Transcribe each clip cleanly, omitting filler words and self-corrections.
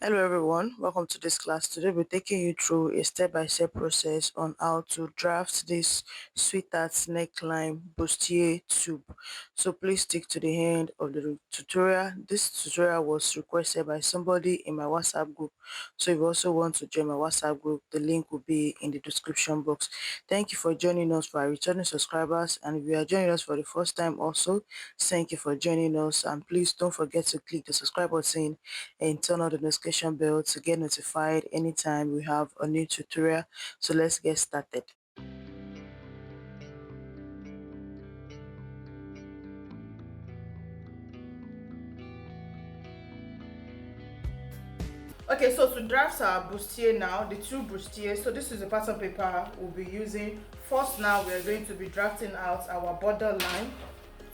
Hello everyone, welcome to this class. Today we're taking you through a step-by-step process on how to draft this sweetheart neckline bustier tube. So please stick to the end of the tutorial. This tutorial was requested by somebody in my WhatsApp group. So if you also want to join my WhatsApp group, the link will be in the description box. Thank you for joining us, for our returning subscribers, and if you are joining us for the first time also, thank you for joining us, and please don't forget to click the subscribe button and turn on the notification bell to get notified anytime we have a new tutorial. So let's get started. Okay, so to draft our bustier now, the two bustiers, so this is the pattern paper we'll be using. First now we are going to be drafting out our border line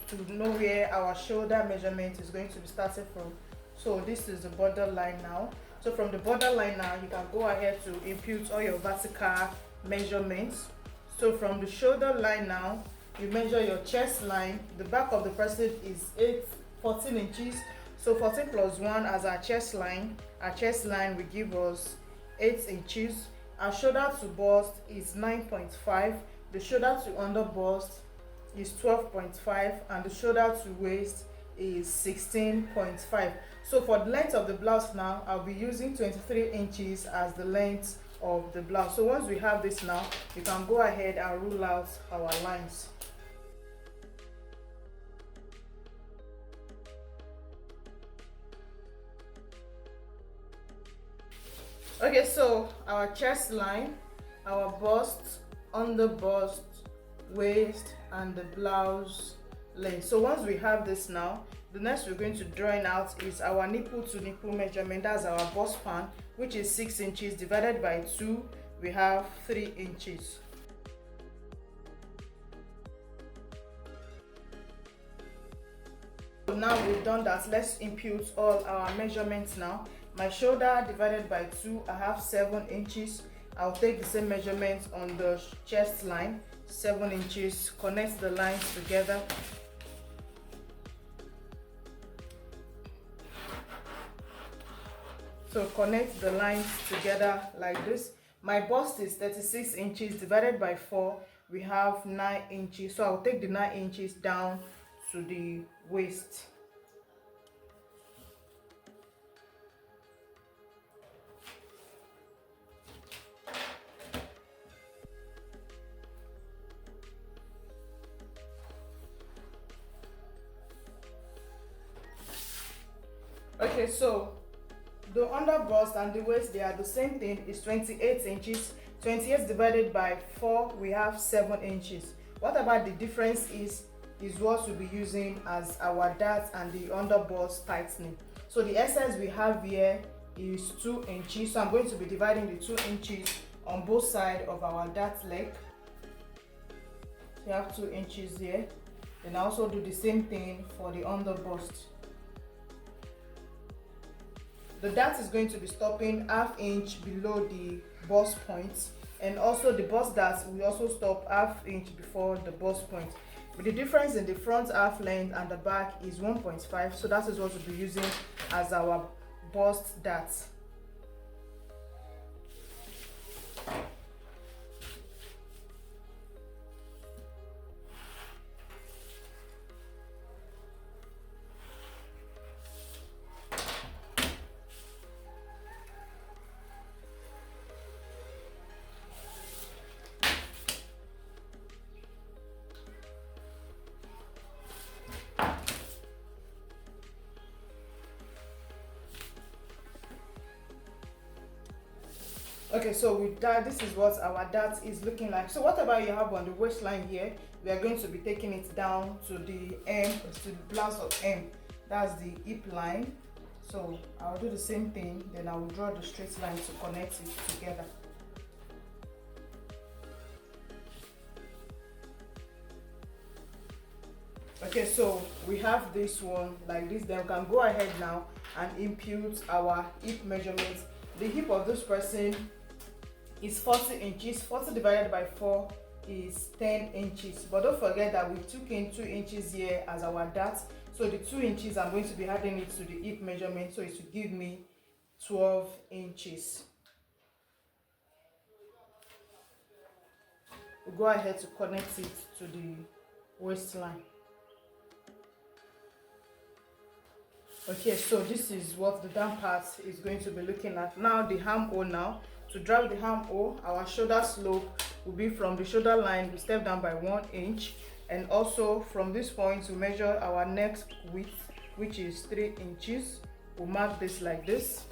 to know where our shoulder measurement is going to be started from. So this is the border line now. So from the border line now, you can go ahead to input all your vertical measurements. So from the shoulder line now, you measure your chest line. The back of the person is 14 inches. So 14 plus 1 as our chest line. Our chest line will give us 8 inches. Our shoulder to bust is 9.5. The shoulder to under bust is 12.5, and the shoulder to waist is 16.5. So for the length of the blouse now, I'll be using 23 inches as the length of the blouse. So once we have this now, you can go ahead and rule out our lines. Okay, so our chest line, our bust, under bust, waist, and the blouse length. So once we have this now, the next we're going to drawing out is our nipple to nipple measurement. That's our bust span, which is 6 inches divided by 2. We have 3 inches. So now we've done that, let's input all our measurements now. My shoulder divided by 2, I have 7 inches. I'll take the same measurement on the chest line, 7 inches. Connect the lines together. So connect the lines together like this. My bust is 36 inches divided by 4. We have 9 inches. So I'll take the 9 inches down to the waist. Okay, so the under bust and the waist, they are the same thing. It's 28 inches. 28 divided by 4, we have 7 inches. Whatever the difference is what we'll be using as our dart and the under bust tightening. So the excess we have here is 2 inches. So I'm going to be dividing the 2 inches on both sides of our dart leg. So you have 2 inches here. Then I also do the same thing for the under bust. The dart is going to be stopping ½ inch below the bust point, and also the bust dart will also stop ½ inch before the bust point. But the difference in the front half length and the back is 1.5, so that is what we'll be using as our bust dart. Okay, so with that, this is what our dart is looking like. So whatever you have on the waistline here, we are going to be taking it down to the hem, to the blouse of hem. That's the hip line. So I'll do the same thing, then I will draw the straight line to connect it together. Okay, so we have this one like this. Then we can go ahead now and input our hip measurement. The hip of this person is 40 inches. 40 divided by 4 is 10 inches. But don't forget that we took in 2 inches here as our dart. So the 2 inches, I'm going to be adding it to the hip measurement, so it should give me 12 inches. We'll go ahead to connect it to the waistline. Okay, so this is what the down part is going to be looking at. Now the armhole. Now to drag the armhole, our shoulder slope will be from the shoulder line, we step down by 1 inch, and also from this point to measure our neck width, which is 3 inches. We'll mark this like this.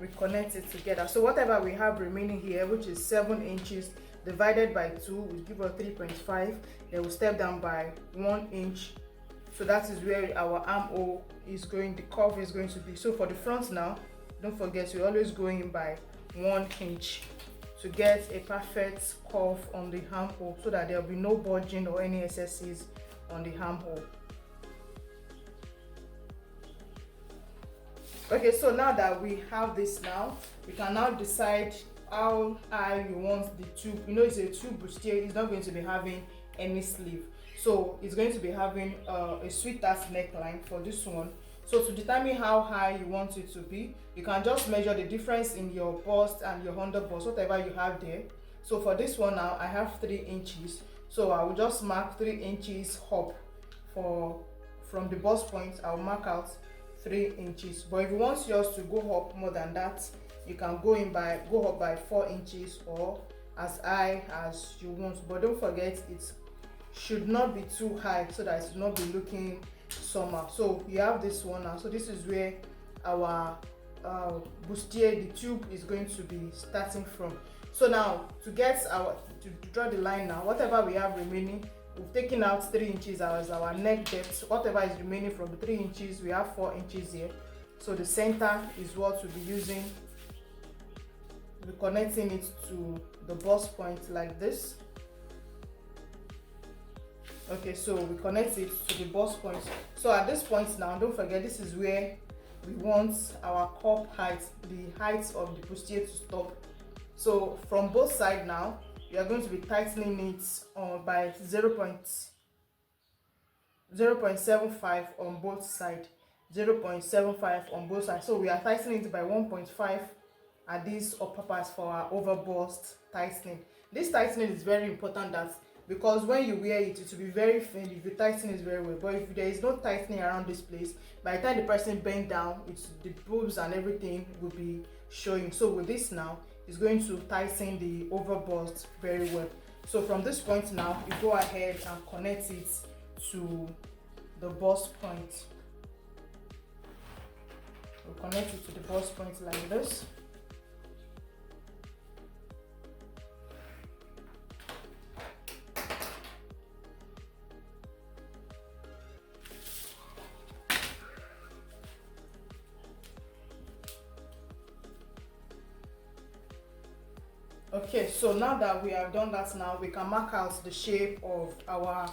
We connect it together. So whatever we have remaining here, which is 7 inches divided by 2, will give us 3.5. Then we'll step down by 1 inch. So that is where our armhole is going, the curve is going to be. So for the front now, don't forget we're always going by 1 inch to get a perfect curve on the armhole, so that there will be no bulging or any excesses on the armhole. Okay, so now that we have this, now we can now decide how high you want the tube. You know, it's a tube bustier, it's not going to be having any sleeve, so it's going to be having a sweetheart neckline for this one. So to determine how high you want it to be, you can just measure the difference in your bust and your under bust, whatever you have there. So for this one now, I have 3 inches, so I will just mark 3 inches up. From the bust point, I'll mark out 3 inches. But if you want yours to go up more than that, you can go up by 4 inches or as high as you want. But don't forget, it should not be too high so that it will not be looking somehow. So you have this one now. So this is where our bustier, the tube, is going to be starting from. So now to draw the line now, whatever we have remaining, we've taken out 3 inches as our neck depth. Whatever is remaining from the 3 inches, we have 4 inches here. So the center is what we'll be using. We'll be connecting it to the bust point like this. Okay, so we connect it to the bust point. So at this point now, don't forget, this is where we want our cup height, the height of the bustier to stop. So from both sides now, we are going to be tightening it by 0.75 on both sides. 0.75 on both sides. So we are tightening it by 1.5 at this upper part for our over bust tightening. This tightening is very important, because when you wear it, it will be very thin if you tighten it very well. But if there is no tightening around this place, by the time the person bends down, the boobs and everything will be showing. So with this now, it's going to tighten the over bust very well. So from this point now, you go ahead and connect it to the bust point. We'll connect it to the bust point like this. Okay, so now that we have done that, now we can mark out the shape of our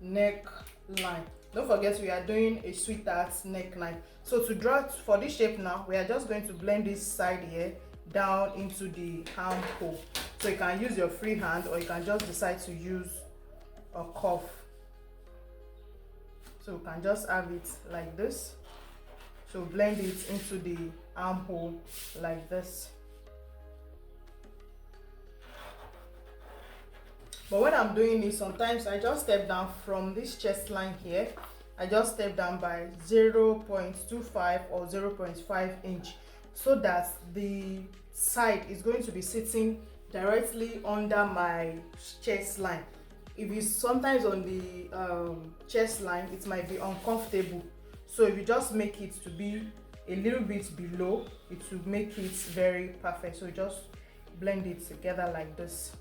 neckline. Don't forget, we are doing a sweetheart neckline. So to draw for this shape now, we are just going to blend this side here down into the armhole. So you can use your free hand, or you can just decide to use a cuff. So we can just have it like this. So blend it into the armhole like this. But when I'm doing this, sometimes I just step down from this chest line here. I just step down by 0.25 or 0.5 inch, so that the side is going to be sitting directly under my chest line. If it's sometimes on the chest line, it might be uncomfortable. So if you just make it to be a little bit below, it will make it very perfect. So just blend it together like this.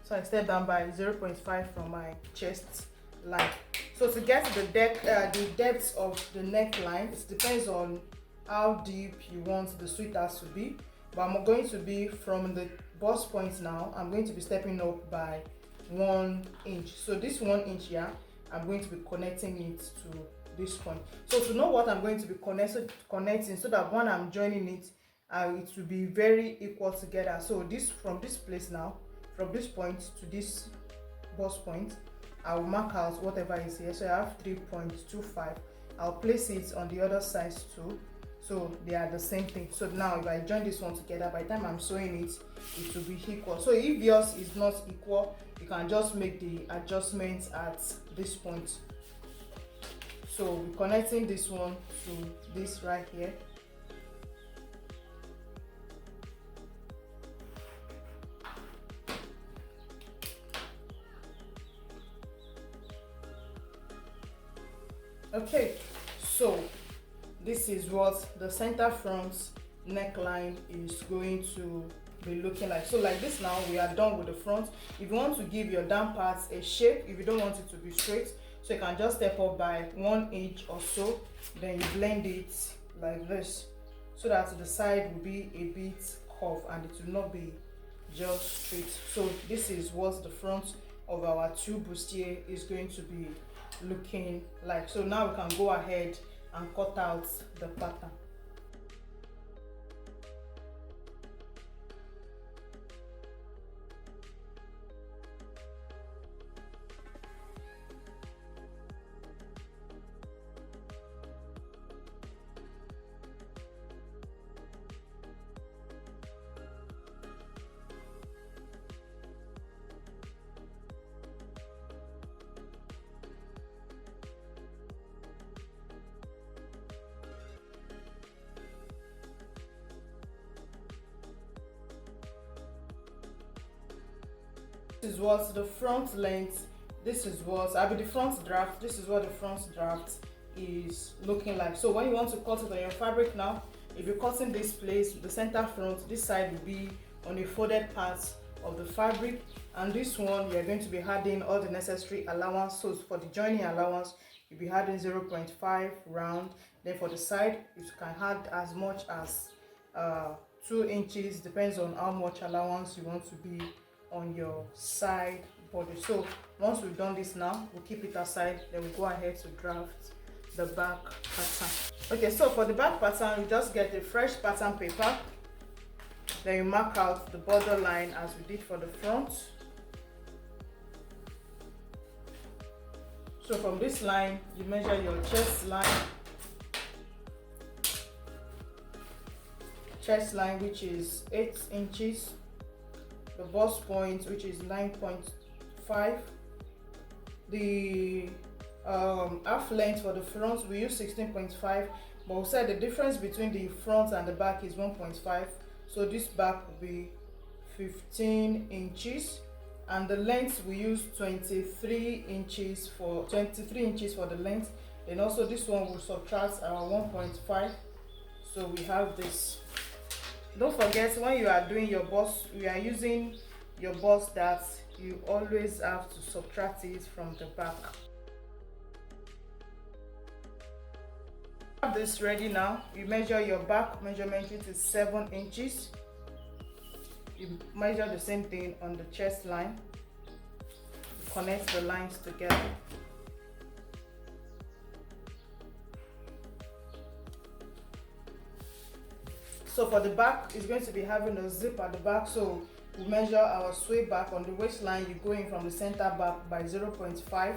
So I step down by 0.5 from my chest line. So to get the depth of the neckline, it depends on how deep you want the sweater to be. But I'm going to be from the bust point now, I'm going to be stepping up by 1 inch. So this 1 inch here, I'm going to be connecting it to this point. So to know what I'm going to be connecting, so that when I'm joining it, it will be very equal together. So this, from this place now, from this point to this bust point, I'll mark out whatever is here. So I have 3.25. I'll place it on the other side too, so they are the same thing. So now if I join this one together, by the time I'm sewing it, it will be equal. So if yours is not equal, you can just make the adjustments at this point. So we're connecting this one to this right here. Okay, so this is what the center front neckline is going to be looking like. So like this, now we are done with the front. If you want to give your down parts a shape, if you don't want it to be straight, so you can just step up by 1 inch or so, then you blend it like this, so that the side will be a bit curved and it will not be just straight. So this is what the front of our 2 bustier is going to be looking like. So now we can go ahead and cut out the pattern. This is what the front length, this is what the front draft, this is what the front draft is looking like. So when you want to cut it on your fabric now, if you're cutting this place, the center front, this side will be on a folded part of the fabric, and this one you're going to be adding all the necessary allowance. So for the joining allowance, you'll be adding 0.5 round. Then for the side, you can add as much as 2 inches, depends on how much allowance you want to be on your side body. So once we've done this now, we'll keep it aside, then we'll go ahead to draft the back pattern. Okay, so for the back pattern, you just get a fresh pattern paper, then you mark out the border line as we did for the front. So from this line, you measure your chest line, which is 8 inches, the bust point, which is 9.5, the half length for the front we use 16.5, but we said the difference between the front and the back is 1.5, so this back will be 15 inches, and the length we use 23 inches for the length. And also this one will subtract our 1.5, so we have this. Don't forget, when you are doing your bust, you are using your bust that you always have to subtract it from the back. Have this ready now. You measure your back measurement, which is 7 inches. You measure the same thing on the chest line. You connect the lines together. So for the back, it's going to be having a zip at the back. So we measure our sway back on the waistline. You go in from the center back by 0.5,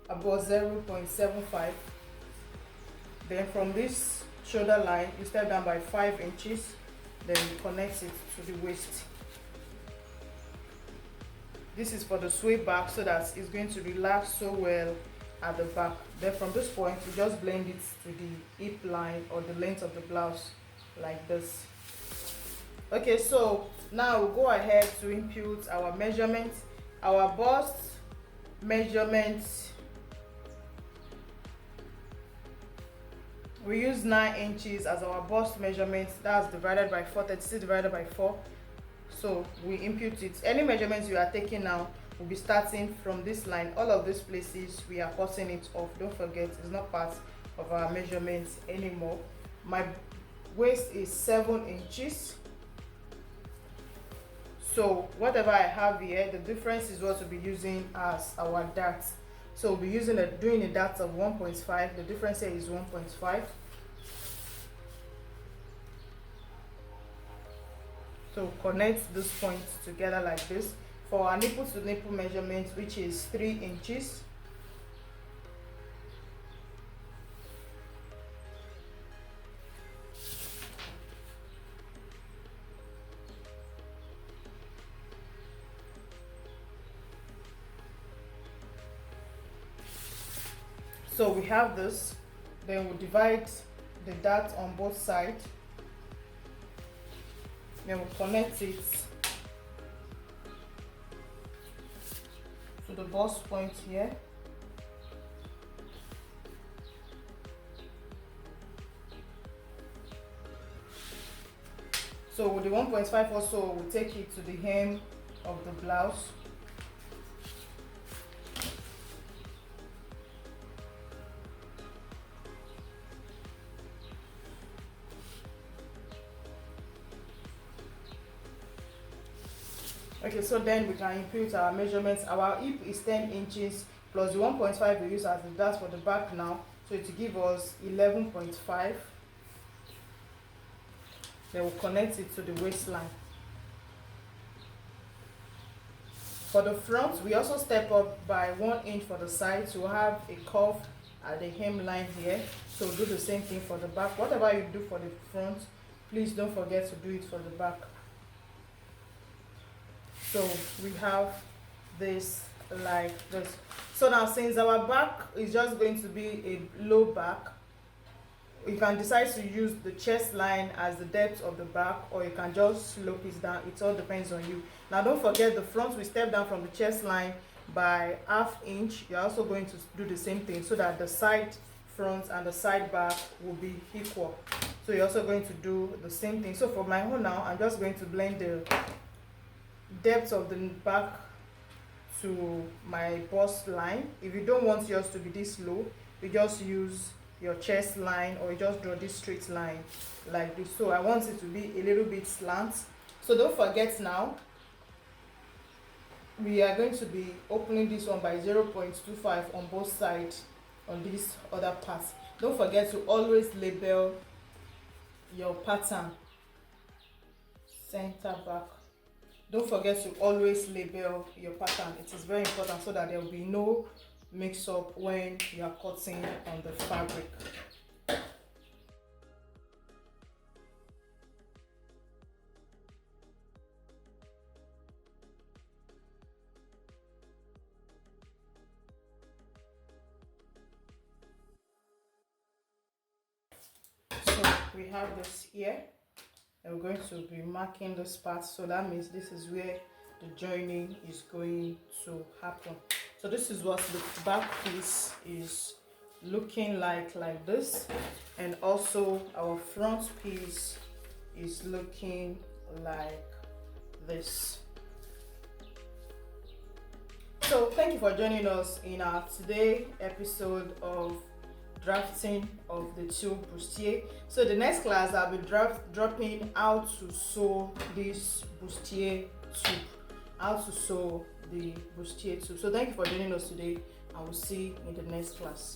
about 0.75. Then from this shoulder line, you step down by 5 inches. Then you connect it to the waist. This is for the sway back, so that it's going to relax so well at the back. Then from this point, you just blend it to the hip line or the length of the blouse, like this. Okay, so now we'll go ahead to input our measurements. Our bust measurements, we use 9 inches as our bust measurement. That's divided by 4, 36 divided by 4. So we input it. Any measurements you are taking now will be starting from this line. All of these places we are cutting it off. Don't forget, it's not part of our measurements anymore. My waist is 7 inches. So whatever I have here, the difference is what we'll be using as our dart. So we'll be using doing a dart of 1.5. The difference here is 1.5. So connect these points together like this. for our nipple to nipple measurement, which is 3 inches. So we have this, then we'll divide the dart on both sides, then we'll connect it to the bust point here. So with the 1.5 also, we'll take it to the hem of the blouse. Okay, so then we can input our measurements. Our hip is 10 inches plus the 1.5 we use as the dart for the back now, so it will give us 11.5. Then we'll connect it to the waistline. For the front, we also step up by 1 inch for the side to have a curve at the hemline here. So we'll do the same thing for the back. Whatever you do for the front, please don't forget to do it for the back. So we have this like this. So now, since our back is just going to be a low back, you can decide to use the chest line as the depth of the back, or you can just slope it down. It all depends on you. Now don't forget the front, we step down from the chest line by ½ inch. You're also going to do the same thing so that the side front and the side back will be equal. So you're also going to do the same thing. So for my own now, I'm just going to blend the depth of the back to my bust line. If you don't want yours to be this low, you just use your chest line, or you just draw this straight line like this. So I want it to be a little bit slant. So don't forget now, we are going to be opening this one by 0.25 on both sides on this other part. Don't forget to always label your pattern center back. Don't forget to always label your pattern. It is very important so that there will be no mix up when you are cutting on the fabric. So we have this here, and we're going to be marking this part. So that means this is where the joining is going to happen. So this is what the back piece is looking like this, and also our front piece is looking like this. So thank you for joining us in our today episode of drafting of the tube bustier. So the next class I'll be dropping how to sew this bustier tube, how to sew the bustier tube. So thank you for joining us today, and we'll see you in the next class.